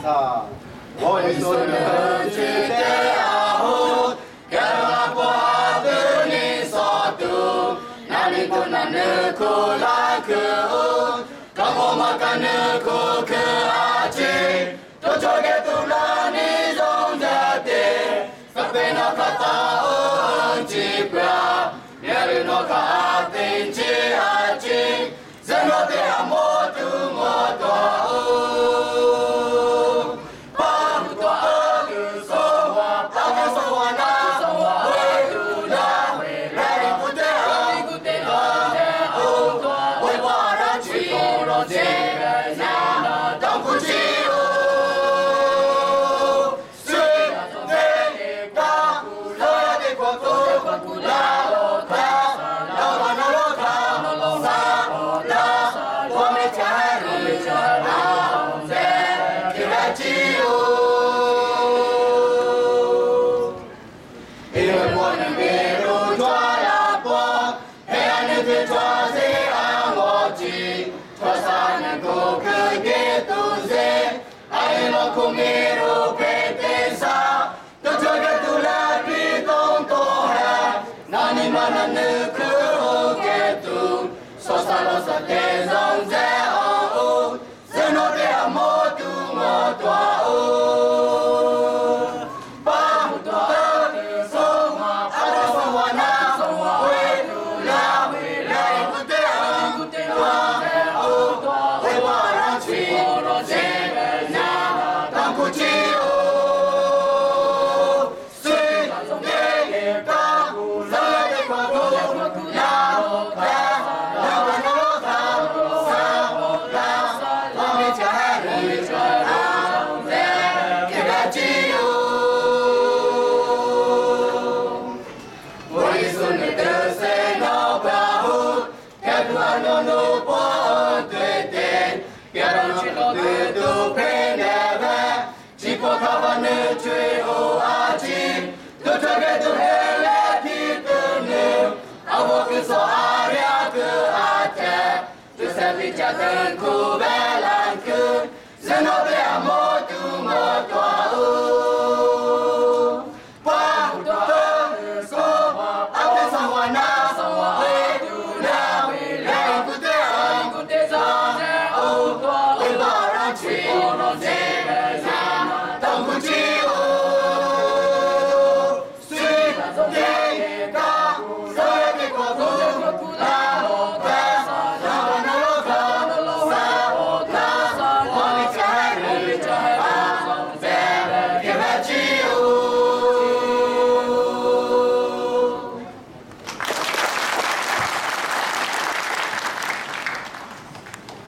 사 머리 쏘는 주대 아홉 결혼하고 아들이 서두 나는 고나는 콜라크 가고 막가는 그 아지 또 저게 둘라니 정자대 섭배나 갔다 온지 뼈 내를 놓가 아든지 아지 생각대 모두 Kumiro petesa, to jaga tulapi tong toha, nani mana nuku ketu, so salo sa te zong ze o, zeno te amotu motua o. Pam toa so, ada sawana, we la ikute toa, we warang chui, Jangan ku belanku, zeno be amotu motua.